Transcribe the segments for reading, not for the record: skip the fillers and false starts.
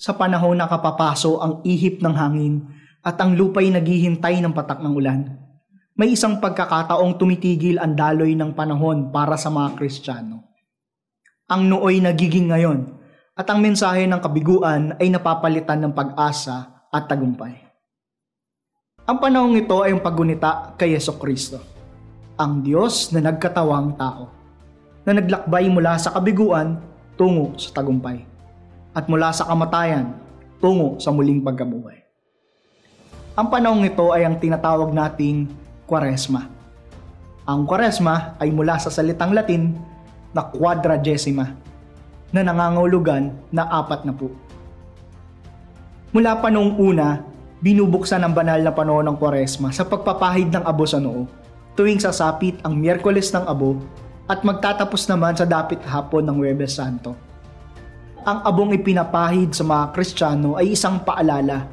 sa panahon na kapapaso ang ihip ng hangin at ang lupa'y naghihintay ng patak ng ulan. May isang pagkakataong tumitigil ang daloy ng panahon para sa mga Kristiyano. Ang nooy nagiging ngayon at ang mensahe ng kabiguan ay napapalitan ng pag-asa at tagumpay. Ang panahong ito ay ang paggunita kay Jesucristo, ang Diyos na nagkatawang tao, na naglakbay mula sa kabiguan tungo sa tagumpay, at mula sa kamatayan tungo sa muling pagkabuhay. Ang panahong ito ay ang tinatawag nating Kwaresma. Ang Kwaresma ay mula sa salitang Latin na quadragesima, na nangangahulugan na 40. Mula pa noong una, binubuksan ang banal na panahon ng Kwaresma sa pagpapahid ng abo sa noo, tuwing sasapit ang Miyerkules ng Abo at magtatapos naman sa dapit hapon ng Huwebes Santo. Ang abong ipinapahid sa mga Kristiyano ay isang paalala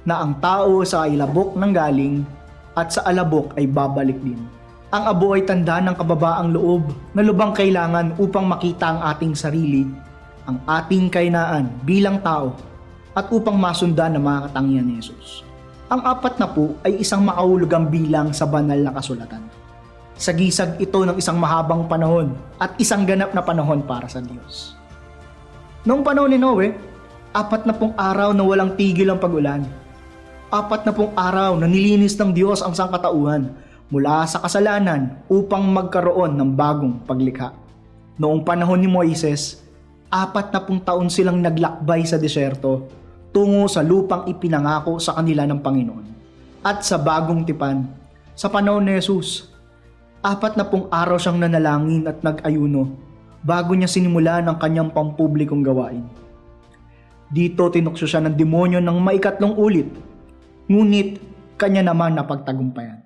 na ang tao sa ilabok ng galing at sa alabok ay babalik din. Ang abo ay tanda ng kababaang loob na lubang kailangan upang makita ang ating sarili, ang ating kahinaan bilang tao, at upang masundan ang mga katangian ni Jesus. Ang 40 ay isang makahulugang bilang sa banal na kasulatan. Sagisag ito ng isang mahabang panahon at isang ganap na panahon para sa Diyos. Noong panahon ni Noe, 40 araw na walang tigil ang pag-ulan. 40 araw na nilinis ng Diyos ang sangkatauhan mula sa kasalanan upang magkaroon ng bagong paglikha. Noong panahon ni Moises, 40 taon silang naglakbay sa desyerto tungo sa lupang ipinangako sa kanila ng Panginoon. At sa bagong tipan, sa panahon ni Jesus, 40 araw siyang nanalangin at nag-ayuno bago niya sinimulan ang kanyang pampublikong gawain. Dito tinukso siya ng demonyo ng maikatlong ulit, ngunit kanya naman napagtagumpayan.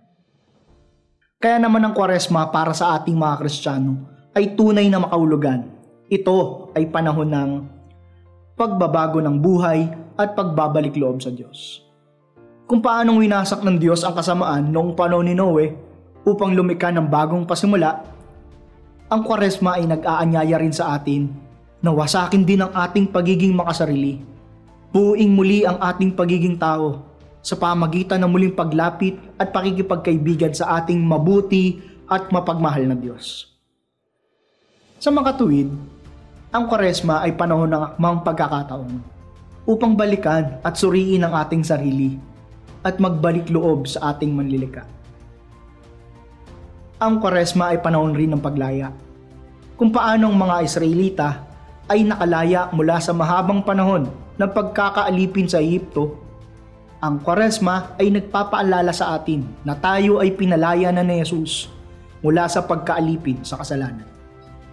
Kaya naman ang Kwaresma para sa ating mga Kristiyano ay tunay na makahulugan. Ito ay panahon ng pagbabago ng buhay at pagbabalik loob sa Diyos. Kung paanong winasak ng Diyos ang kasamaan noong panahon ni Noe upang lumikha ng bagong pasimula, ang Kwaresma ay nag-aanyaya rin sa atin na wasakin din ang ating pagiging makasarili, buuin muli ang ating pagiging tao sa pamagitan ng muling paglapit at pakikipagkaibigan sa ating mabuti at mapagmahal na Diyos. Sa makatuwid, ang Kwaresma ay panahon ng akmang pagkakataon upang balikan at suriin ang ating sarili at magbalik loob sa ating manlilikha. Ang Kwaresma ay panahon rin ng paglaya, kung paanong mga Israelita ay nakalaya mula sa mahabang panahon ng pagkakaalipin sa Ehipto. Ang Kwaresma ay nagpapaalala sa atin na tayo ay pinalaya na ni Jesus mula sa pagkaalipin sa kasalanan.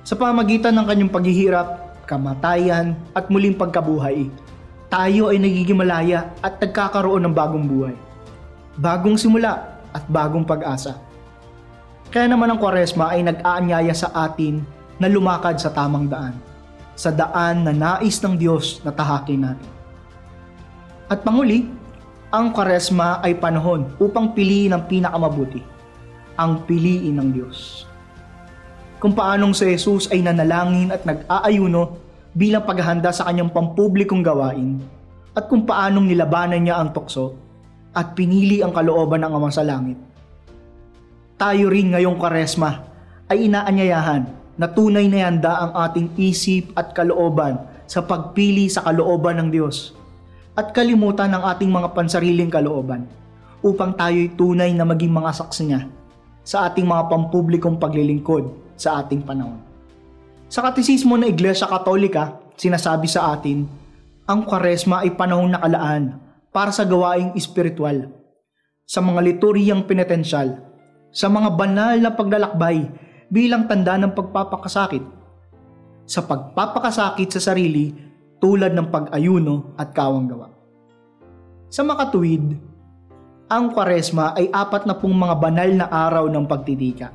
Sa pamagitan ng kanyang paghihirap, kamatayan at muling pagkabuhay, tayo ay nagiging malaya at nagkakaroon ng bagong buhay, bagong simula at bagong pag-asa. Kaya naman ang Kwaresma ay nag-aanyaya sa atin na lumakad sa tamang daan, sa daan na nais ng Diyos na tahakin natin. At panguli, ang Kwaresma ay panahon upang piliin ang pinakamabuti, ang piliin ng Diyos. Kung paanong si Jesus ay nanalangin at nag-aayuno bilang paghahanda sa kanyang pampublikong gawain, at kung paanong nilabanan niya ang tukso at pinili ang kalooban ng Ama sa langit. Tayo rin ngayong Kwaresma ay inaanyayahan na tunay na ihanda ang ating isip at kalooban sa pagpili sa kalooban ng Diyos at kalimutan ang ating mga pansariling kalooban upang tayo'y tunay na maging mga saksi niya sa ating mga pampublikong paglilingkod sa ating panahon. Sa Katekismo ng Iglesia Katolika, sinasabi sa atin, ang Kwaresma ay panahong nakalaan para sa gawaing espiritual, sa mga liturhiyang penitensyal, sa mga banal na paglalakbay bilang tanda ng pagpapakasakit, sa pagpapakasakit sa sarili tulad ng pag-ayuno at kawanggawa. Sa makatuwid, ang Kwaresma ay 40 mga banal na araw ng pagtitika,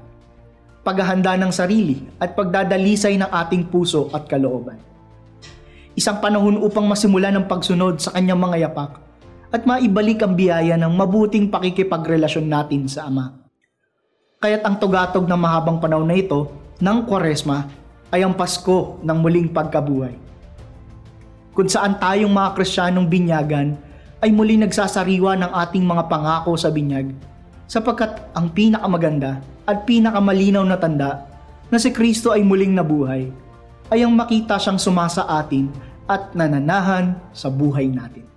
paghahanda ng sarili at pagdadalisay ng ating puso at kalooban. Isang panahon upang masimulan ang pagsunod sa kanyang mga yapak at maibalik ang biyaya ng mabuting pakikipagrelasyon natin sa Ama. Kaya't ang tugatog ng mahabang panahon na ito ng Kwaresma ay ang Pasko ng muling pagkabuhay. kung saan tayong mga Kristiyanong binyagan ay muli nagsasariwa ng ating mga pangako sa binyag, sapagkat ang pinakamaganda at pinakamalinaw na tanda na si Kristo ay muling nabuhay ay ang makita siyang sumasa atin at nananahan sa buhay natin.